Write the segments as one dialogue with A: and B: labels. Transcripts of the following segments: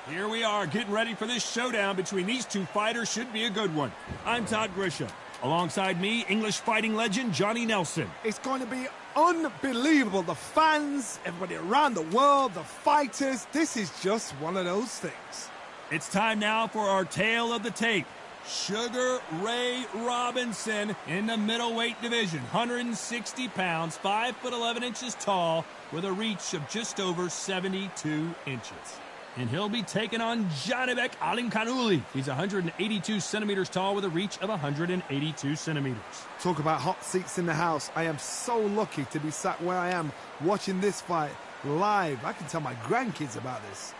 A: Here we are, getting ready for this showdown between these two fighters. Should be a good one. I'm Todd Grisham. Alongside me, English fighting legend Johnny Nelson.
B: It's going to be unbelievable. The fans, everybody around the world, the fighters. This is just one of those things.
A: It's time now for our tale of the tape. Sugar Ray Robinson in the middleweight division. 160 pounds, 5'11" tall, with a reach of just over 72 inches. And he'll be taking on Janibek Alimkhanuly. He's 182 centimeters tall with a reach of 182 centimeters.
B: Talk about hot seats in the house. I am so lucky to be sat where I am watching this fight live. I can tell my grandkids about this.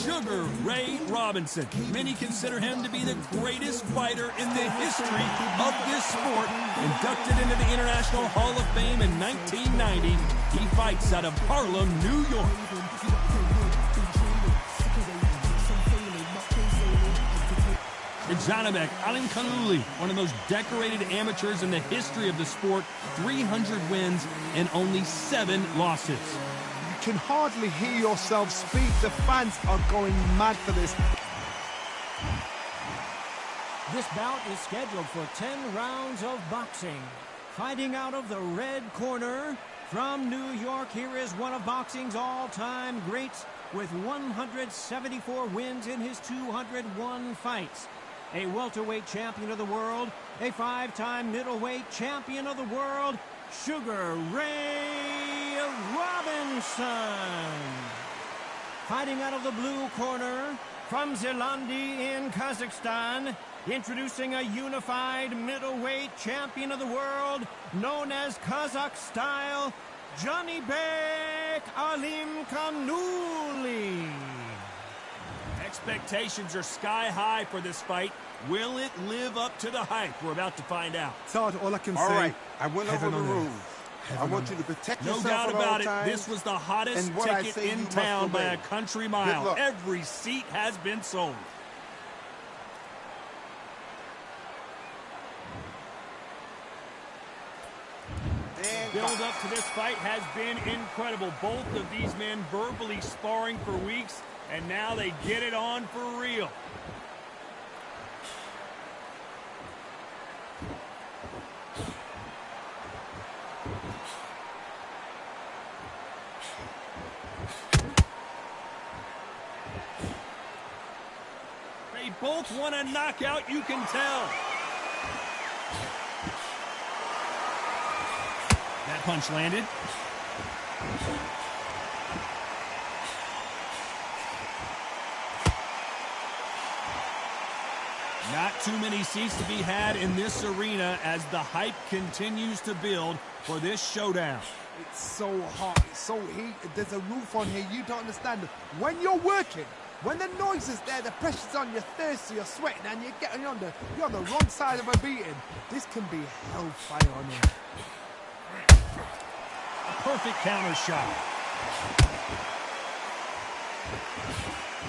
A: Sugar Ray Robinson. Many consider him to be the greatest fighter in the history of this sport. Inducted into the International Hall of Fame in 1990, he fights out of Harlem, New York. Janibek Alimkhanuly, one of the most decorated amateurs in the history of the sport, 300 wins and only 7 losses.
B: You can hardly hear yourself speak. The fans are going mad for this.
C: This bout is scheduled for 10 rounds of boxing. Fighting out of the red corner from New York, here is one of boxing's all-time greats with 174 wins in his 201 fights. A welterweight champion of the world, a 5-time middleweight champion of the world, Sugar Ray Robinson. Fighting out of the blue corner from Zelandi in Kazakhstan, introducing a unified middleweight champion of the world known as Kazakh style, Janibek Alimkhanuly.
A: Expectations are sky high for this fight. Will it live up to the hype? We're about to find out.
B: Todd, all I can say...
D: All right, I went over the rules. I want
B: earth.
D: you to protect
A: No
D: yourself
A: doubt
D: at
A: about
D: all
A: it.
D: times.
A: This was the hottest
D: And what I
A: ticket
D: say,
A: in
D: you must
A: town by
D: obey.
A: a country
D: Good
A: mile.
D: luck.
A: Every seat has been sold.
D: And
A: Build up to this fight has been incredible. Both of these men verbally sparring for weeks, and now they get it on for real. They both want a knockout, you can tell. That punch landed. Not too many seats to be had in this arena as the hype continues to build for this showdown.
B: It's so hot, it's so heated. There's a roof on here, you don't understand. When you're working, when the noise is there, the pressure's on, you're thirsty, you're sweating, and you're on the wrong side of a beating. This can be hellfire on here.
A: A perfect counter shot.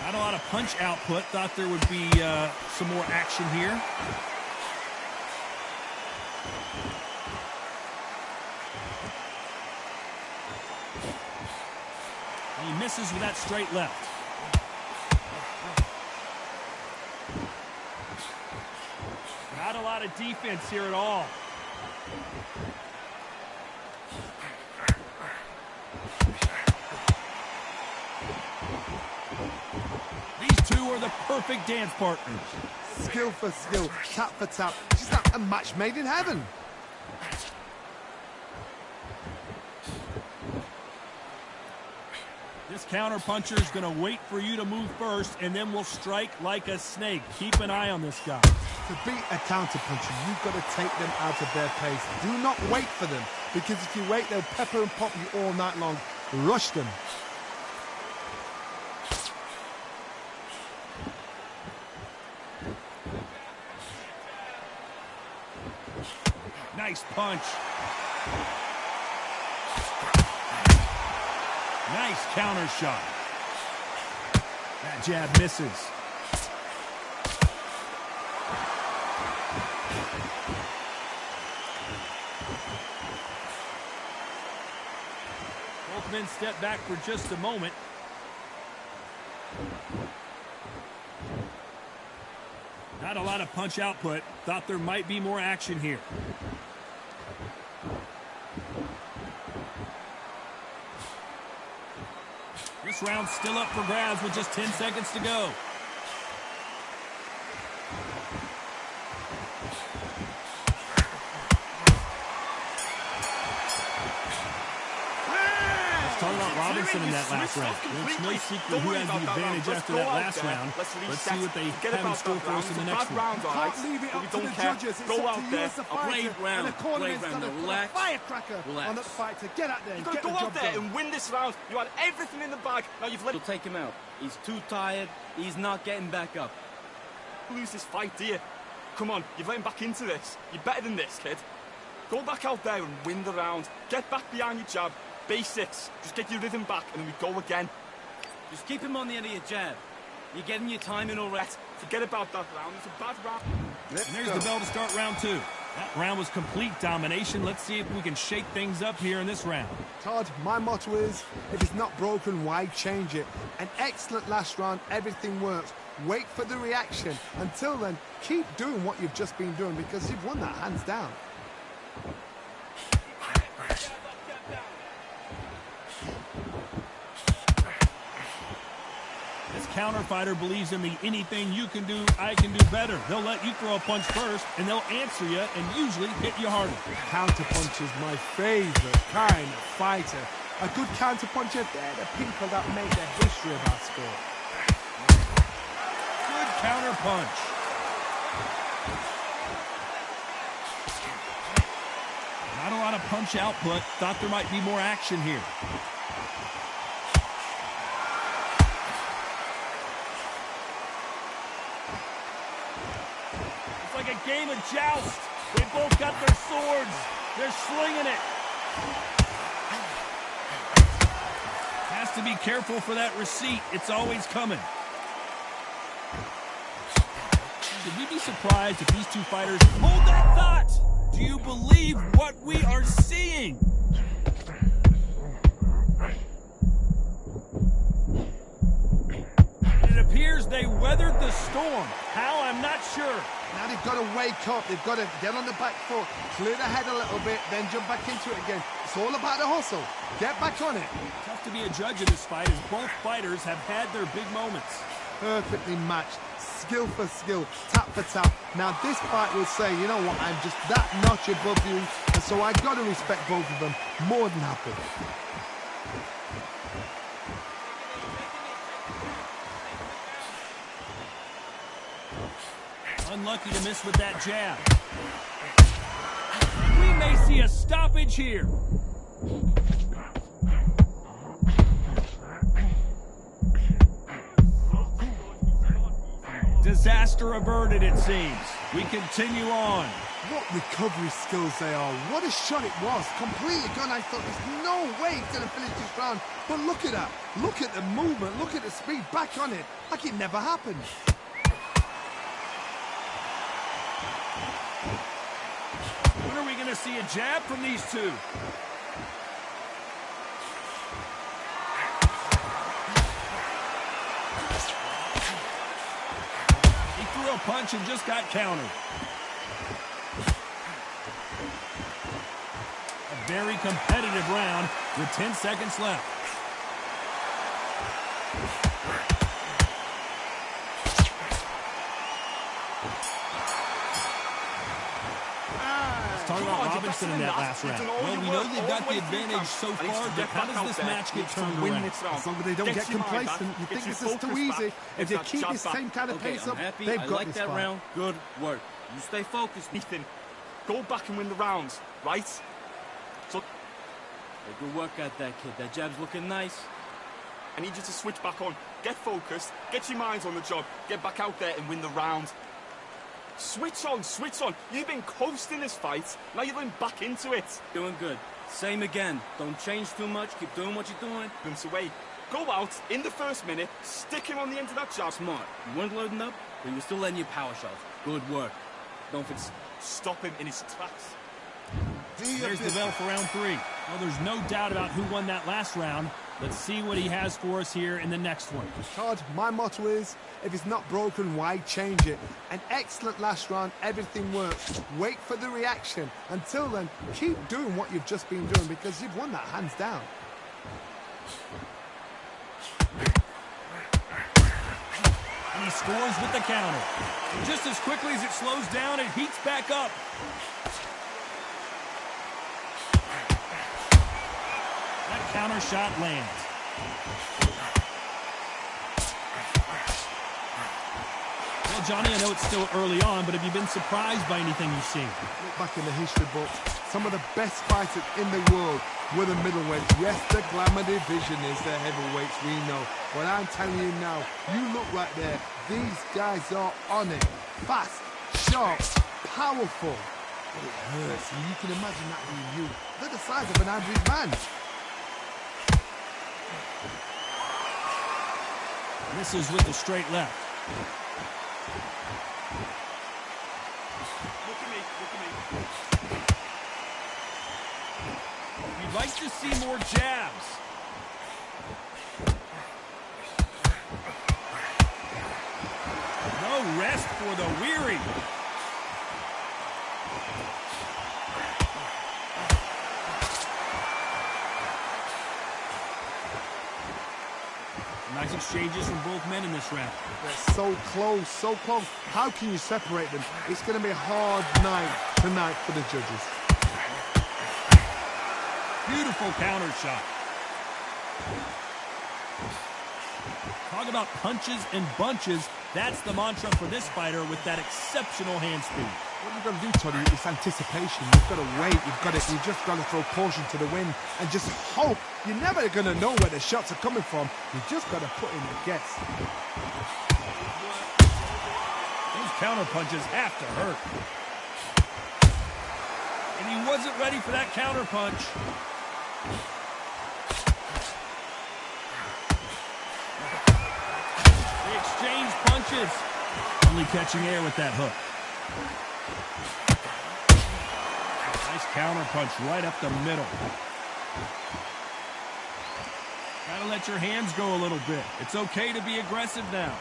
A: Not a lot of punch output. Thought there would be some more action here. And he misses with that straight left. Not a lot of defense here at all. These two are the perfect dance partners.
B: Skill for skill, tap for tap. It's just like a match made in heaven.
A: This counter-puncher is going to wait for you to move first, and then will strike like a snake. Keep an eye on this guy.
B: To beat a counter-puncher, you've got to take them out of their pace. Do not wait for them, because if you wait, they'll pepper and pop you all night long. Rush them.
A: Nice punch. Nice counter shot. That jab misses. Both men step back for just a moment. Not a lot of punch output. Thought there might be more action here. This round's still up for grabs with just 10 seconds to go. Talking about Robinson in that last round. It's no secret who has the advantage after that last round. Let's see what they have in store for us in the next round.
B: Can't leave it up to the judges. It's up to you as the fighter. And the cornerman's got to put a firecracker on that fight to get out there and get the job done.
E: Go out there and win this round. You had everything in the bag. Now you've let...
F: You'll take him out. He's too tired. He's not getting back up.
E: Lose this fight, do you? Come on, you've let him back into this. You're better than this, kid. Go back out there and win the round. Get back behind your jab. Basics. Just get your rhythm back and then we go again.
F: Just keep him on the end of your jab. You're getting your timing already.
E: Forget about that round. It's a bad round.
A: And there's the bell to start round 2. That round was complete domination. Let's see if we can shake things up here in this round.
B: Todd, my motto is, if it's not broken, why change it? An excellent last round. Everything works. Wait for the reaction. Until then, keep doing what you've just been doing because you've won that hands down.
A: This counter fighter believes in the anything you can do, I can do better. They'll let you throw a punch first, and they'll answer you and usually hit you harder.
B: Counter punch is my favorite kind of fighter. A good counter puncher, they're the people that make the history of our sport.
A: Good counter punch. Not a lot of punch output. Thought there might be more action here. It's like a game of joust. They both got their swords. They're slinging it. Has to be careful for that receipt. It's always coming. Should we be surprised if these two fighters hold that thought? Do you believe what we are seeing? It appears they weathered the storm. How? I'm not sure.
B: Now they've got to wake up. They've got to get on the back foot, clear the head a little bit, then jump back into it again. It's all about the hustle. Get back on it.
A: Tough to be a judge of this fight as both fighters have had their big moments.
B: Perfectly matched. Skill for skill, tap for tap. Now this fight will say, you know what, I'm just that notch above you, and so I got to respect both of them more than happy.
A: Unlucky to miss with that jab. We may see a stoppage here. Disaster averted, it seems. We continue on.
B: What recovery skills they are. What a shot it was. Completely gone. I thought there's no way he's going to finish this round. But look at that. Look at the movement. Look at the speed. Back on it. Like it never happened.
A: When are we going to see a jab from these two? A punch and just got countered. A very competitive round with 10 seconds left. Let's talk about Robinson in that last round. Well, we know they've got the advantage so far, but how does this match get turned around?
B: As long as they don't get complacent, you think this is too easy. If they keep this same kind of pace up, they've got this fight.
F: I like that round. Good work. You stay focused.
E: Ethan, go back and win the rounds, right? So,
F: hey, good work at that, kid. That jab's looking nice.
E: I need you to switch back on. Get focused, get your minds on the job, get back out there and win the round. Switch on, switch on. You've been coasting this fight. Now you're going back into it.
F: Doing good. Same again. Don't change too much. Keep doing what you're doing.
E: Away. Go out in the first minute. Stick him on the end of that jab.
F: Smart. You weren't loading up, but you were still letting your power shots. Good work. Don't forget.
E: Stop him in his tracks.
A: There's the bell for round 3. Well, there's no doubt about who won that last round. Let's see what he has for us here in the next one.
B: Todd, my motto is, if it's not broken, why change it? An excellent last round, everything works. Wait for the reaction. Until then, keep doing what you've just been doing because you've won that hands down.
A: And he scores with the counter. And just as quickly as it slows down, it heats back up. That counter shot lands. Well, Johnny, I know it's still early on, but have you been surprised by anything you've seen?
B: Look back in the history books. Some of the best fighters in the world were the middleweights. Yes, the glamour division is the heavyweights, we know. But I'm telling you now, you look right there. These guys are on it. Fast, sharp, powerful. But it hurts, and you can imagine that being you. They're the size of an average man.
A: Misses with the straight left.
E: Look at me, look at me.
A: You'd like to see more jabs. No rest for the weary. Nice exchanges from both men in this round.
B: They're so close, so close. How can you separate them? It's going to be a hard night tonight for the judges.
A: Beautiful counter shot. Talk about punches and bunches. That's the mantra for this fighter with that exceptional hand speed.
B: What you've got to do, Toddy, is anticipation. You've got to wait. You've just got to throw caution to the wind and just hope. You're never going to know where the shots are coming from. You just got to put in the guess.
A: Those counter punches have to hurt. And he wasn't ready for that counter punch. They exchange punches. Only catching air with that hook. Nice counter punch right up the middle. Gotta let your hands go a little bit. It's okay to be aggressive now.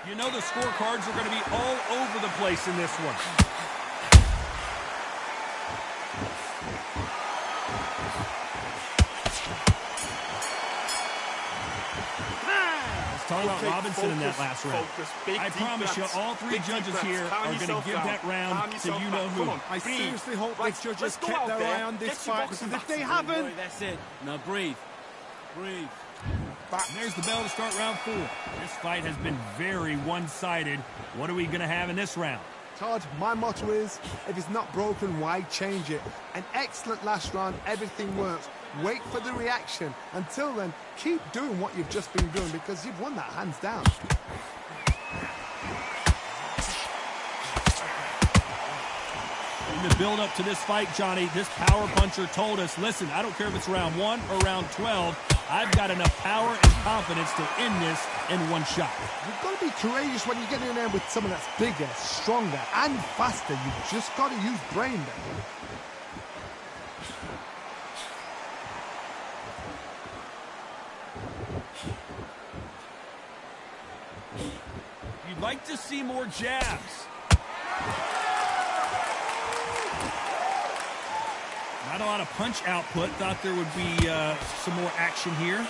A: You know the scorecards are going to be all over the place in this one. Let's talk about Robinson in that last round. I promise you, all three judges here are going to give that round to you know who.
B: I seriously hope the judges kept their eye on this fight, because if they haven't...
F: That's it. Now breathe. Breathe.
A: And there's the bell to start round 4. This fight has been very one-sided. What are we going to have in this round?
B: Todd, my motto is, if it's not broken, why change it? An excellent last round, everything works. Wait for the reaction. Until then, keep doing what you've just been doing because you've won that hands down.
A: In the build-up to this fight, Johnny, this power puncher told us, listen, I don't care if it's round 1 or round 12, I've got enough power and confidence to end this in one shot.
B: You've got to be courageous when you get in there with someone that's bigger, stronger, and faster. You've just got to use brain there.
A: You'd like to see more jabs. Not a lot of punch output. Thought there would be some more action here.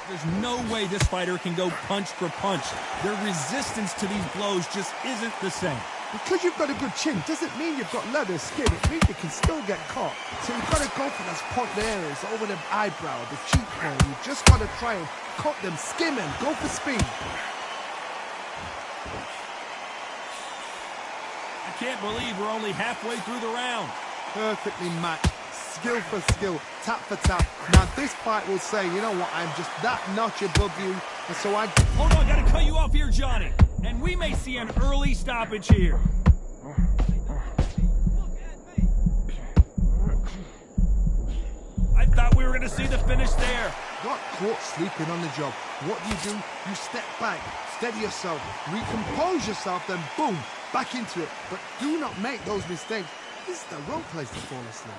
A: There's no way this fighter can go punch for punch. Their resistance to these blows just isn't the same.
B: Because you've got a good chin doesn't mean you've got leather skin. It means you can still get caught. So you've got to go for those point areas over the eyebrow, the cheekbone. You've just got to try and cut them, skim them, go for speed.
A: I can't believe we're only halfway through the round.
B: Perfectly matched. Skill for skill, tap for tap. Now this fight will say, you know what, I'm just that notch above you. And so I...
A: Hold on, gotta cut you off here, Johnny. And we may see an early stoppage here. I thought we were going to see the finish there.
B: Got caught sleeping on the job. What do? You step back, steady yourself, recompose yourself, then boom, back into it. But do not make those mistakes. This is the wrong place to fall asleep.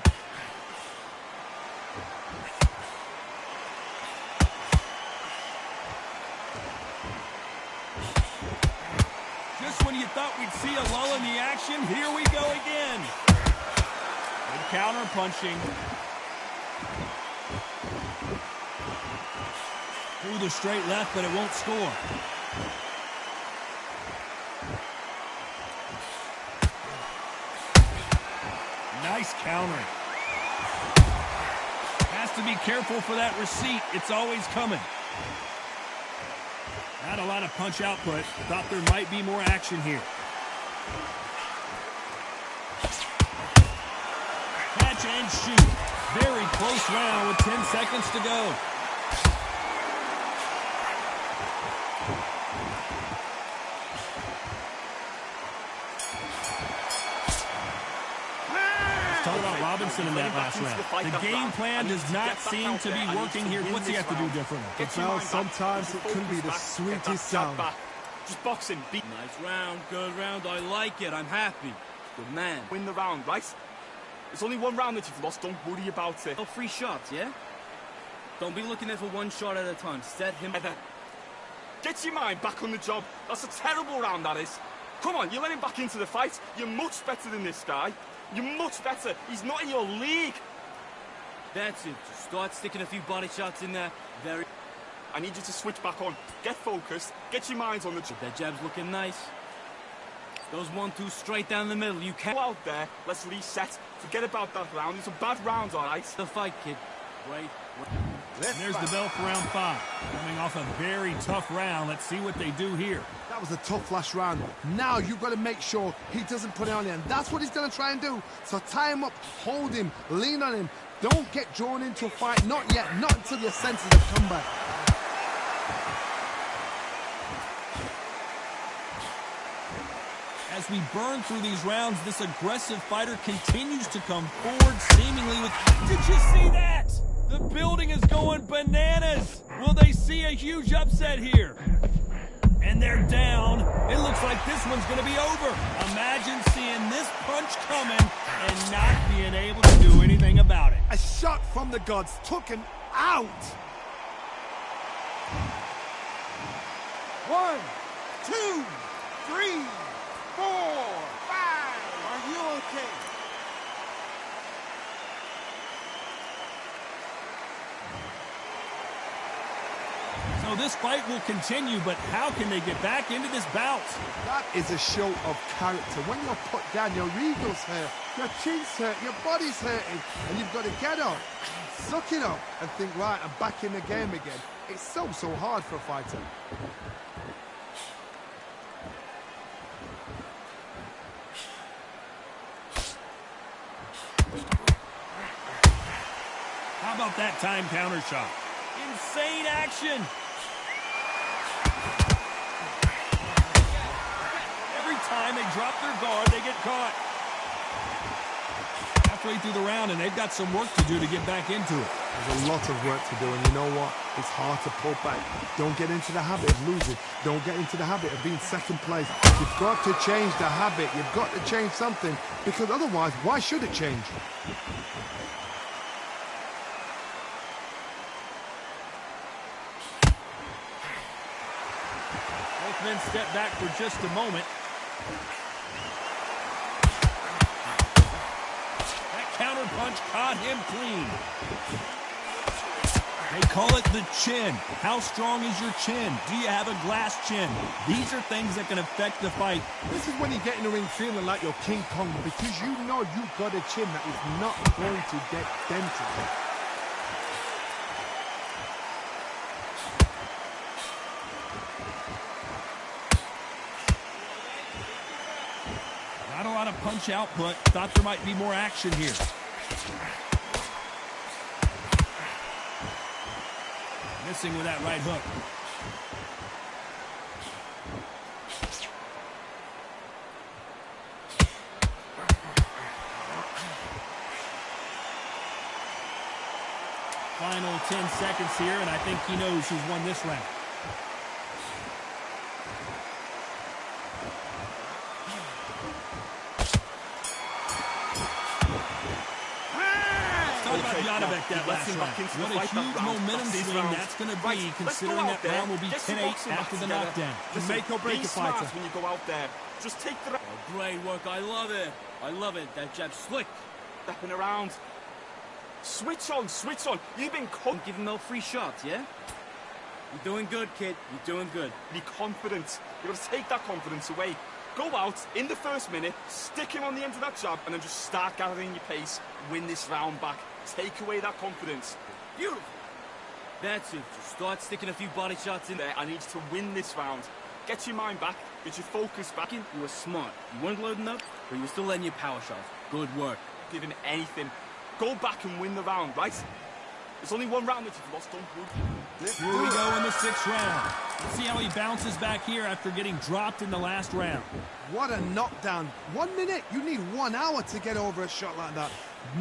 A: Just when you thought we'd see a lull in the action, here we go again. Good counter punching. Through the straight left, but it won't score. Nice countering. Has to be careful for that receipt. It's always coming. Not a lot of punch output. Thought there might be more action here. Catch and shoot. Very close round with 10 seconds to go. Talk about Robinson in that last round. The game plan does not seem to be working here. What's he have to do differently?
B: Well, sometimes it can be the sweetest sound.
E: Just boxing.
F: Nice round, good round. I like it. I'm happy. Good man.
E: Win the round, right? There's only one round that you've lost. Don't worry about it.
F: Oh, free shots, yeah? Don't be looking there for one shot at a time. Set him.
E: Get your mind back on the job. That's a terrible round, that is. Come on, you let him back into the fight. You're much better than this guy. You're much better. He's not in your league.
F: That's it. Just start sticking a few body shots in there.
E: I need you to switch back on. Get focused. Get your minds on the job.
F: That jab's looking nice. Those 1-2 straight down the middle. You can't.
E: Go out there. Let's reset. Forget about that round. It's a bad round, all right?
F: The fight, kid. Wait.
A: And there's the bell for round 5. Coming off a very tough round. Let's see what they do here.
B: That was a tough last round. Now you've got to make sure he doesn't put it on you, and that's what he's going to try and do. So tie him up, hold him, lean on him. Don't get drawn into a fight. Not yet. Not until your senses have come back.
A: As we burn through these rounds, this aggressive fighter continues to come forward, seemingly with... Did you see that? The building is going bananas. Will they see a huge upset here? And they're down. It looks like this one's going to be over. Imagine seeing this punch coming and not being able to do anything about it.
B: A shot from the gods took him out. 1, 2, 3, 4, 5. Are you okay?
A: So this fight will continue, but how can they get back into this bout?
B: That is a show of character. When you're put down, your eagles hurt, your chin's hurt, your body's hurting, and you've got to get up, suck it up, and think, right, I'm back in the game again. It's so hard for a fighter.
A: How about that time counter shot? Insane action! Every time they drop their guard, they get caught. Halfway through the round, and they've got some work to do to get back into it.
B: There's a lot of work to do, and you know what? It's hard to pull back. Don't get into the habit of losing. Don't get into the habit of being second place. You've got to change the habit. You've got to change something, because otherwise, why should it change?
A: Both men step back for just a moment. That counter punch caught him clean. They call it the chin. How strong is your chin? Do you have a glass chin? These are things that can affect the fight.
B: This is when you get in the ring feeling like you're King Kong, because you know you've got a chin that is not going to get dented.
A: Not a lot of punch output. Thought there might be more action here. Missing with that right hook. final 10 seconds here, and I think he knows who's won this round. Janibek that last round. What a huge momentum swing that's going to be, considering that round will be 10-8 after the knockdown.
B: Make or break a fighter.
E: When you go out there, just take the...
F: Oh, great work. I love it. I love it. That jab slick.
E: Stepping around. Switch on, switch on. You've been...
F: Give him no free shots, yeah? You're doing good, kid. You're doing good.
E: Be confident. You've got to take that confidence away. Go out in the first minute, stick him on the end of that jab, and then just start gathering your pace. Win this round back. Take away that confidence.
F: Beautiful. That's it. Just start sticking a few body shots in
E: there. I need you to win this round. Get your mind back. Get your focus back.
F: You were smart. You weren't loading up, but you were still letting your power shots. Good work.
E: Giving anything. Go back and win the round, right? There's only one round that you've lost. Don't move.
A: Here we go in the 6th round. Let's see how he bounces back here after getting dropped in the last round.
B: What a knockdown. 1 minute. You need 1 hour to get over a shot like that.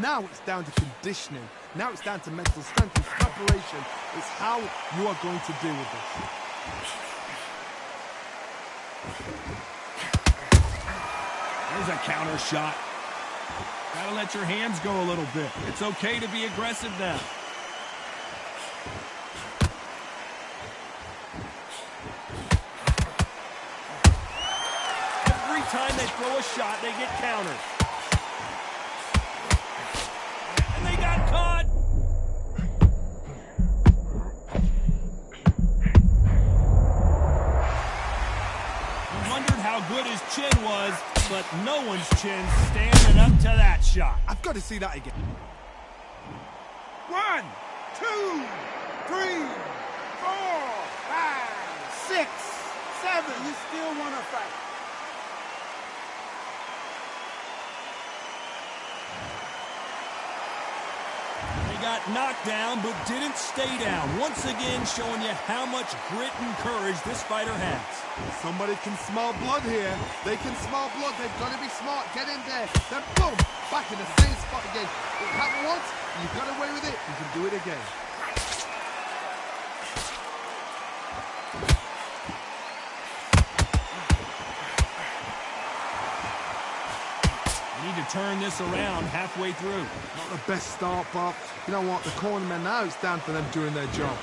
B: Now it's down to conditioning. Now it's down to mental strength and preparation. It's how you are going to deal with this.
A: There's a counter shot. Gotta let your hands go a little bit. It's okay to be aggressive now. Every time they throw a shot, they get countered. And they got caught. We wondered how good his chin was, but no one's chin standing up to that shot.
B: I've got to see that again. 1, 2, 3, 4, 5, 6, 7. You still want to fight?
A: They got knocked down, but didn't stay down. Once again, showing you how much grit and courage this fighter has.
B: Somebody can smell blood here. They can smell blood. They've got to be smart. Get in there. Then boom, back in the same spot again. It happened once. You got away with it. You can do it again.
A: Need to turn this around halfway through.
B: Not the best start, but you know what? The cornermen now, it's down for them doing their job.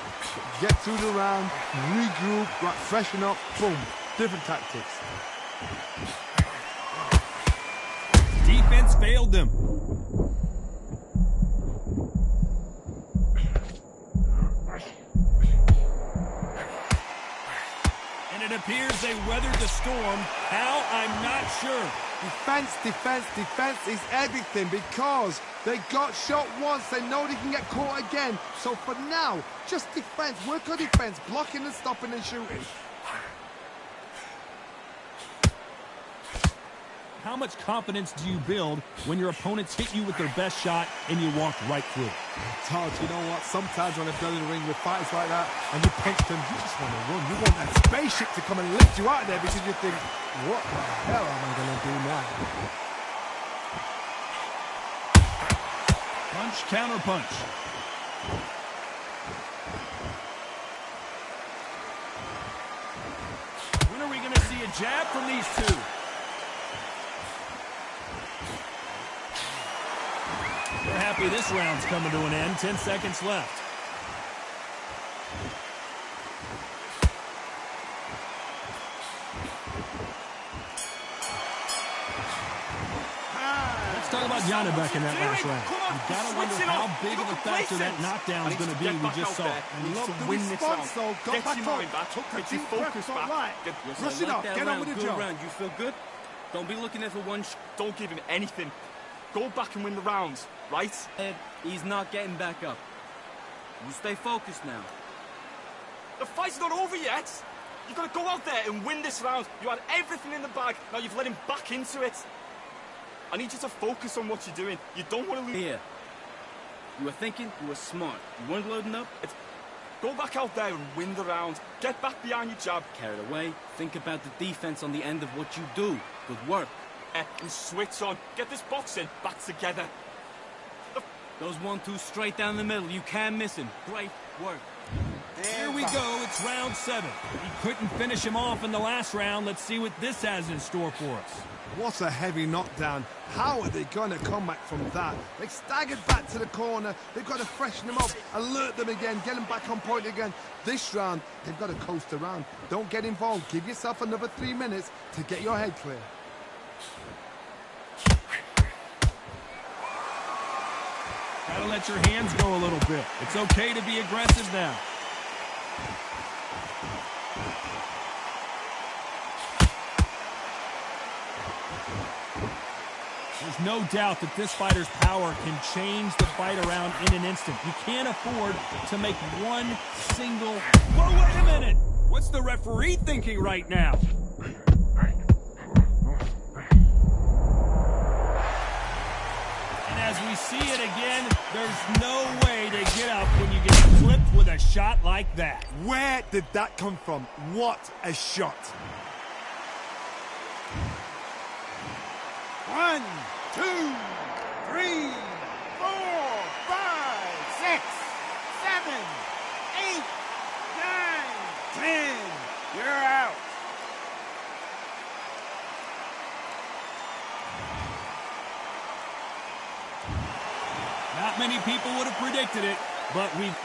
B: Get through the round, regroup, right, freshen up, boom. Different tactics.
A: Defense failed them. And it appears they weathered the storm. How? I'm not sure.
B: Defense, defense, defense is everything because they got shot once. They know they can get caught again. So for now, just defense. Work on defense, blocking and stopping and shooting.
A: How much confidence do you build when your opponents hit you with their best shot and you walk right through?
B: Todd, you know what? Sometimes when I've done in the ring with fighters like that and you punch them, you just want to run. You want that spaceship to come and lift you out of there because you think, what the hell am I going to do now?
A: Punch, counter punch. When are we going to see a jab from these two? They're happy this round's coming to an end. 10 seconds left. Let's talk about Janibek in that last round. You gotta wonder how big of a factor that knockdown is going to be. We just saw.
E: And love to win this round. Get your mind back. Get your focus back.
B: Rush it up. Get on with the job.
F: Round. You feel good? Don't be looking there for one.
E: Don't give him anything. Go back and win the rounds, right?
F: He's not getting back up. You stay focused now.
E: The fight's not over yet. You've got to go out there and win this round. You had everything in the bag. Now you've let him back into it. I need you to focus on what you're doing. You don't want to lose.
F: Here. You were thinking, you were smart. You weren't loading up.
E: Go back out there and win the round. Get back behind your jab.
F: Carried away. Think about the defense on the end of what you do. Good work.
E: And switch on. Get this boxing back together.
F: Those 1-2 straight down the middle. You can't miss him. Great work.
A: Here we go. It's round 7. He couldn't finish him off in the last round. Let's see what this has in store for us.
B: What a heavy knockdown. How are they going to come back from that? They staggered back to the corner. They've got to freshen them up, alert them again, get them back on point again. This round, they've got to coast around. Don't get involved. Give yourself another 3 minutes to get your head clear.
A: Gotta let your hands go a little bit. It's okay to be aggressive now. There's no doubt that this fighter's power can change the fight around in an instant. You can't afford to make one single... Whoa, wait a minute! What's the referee thinking right now? And as we see it again, there's no way to get up when you get clipped with a shot like that.
B: Where did that come from? What a shot.
D: 1, 2, 3, 4, 5, 6, 7, 8, 9, 10. You're out.
A: Not many people would have predicted it, but we've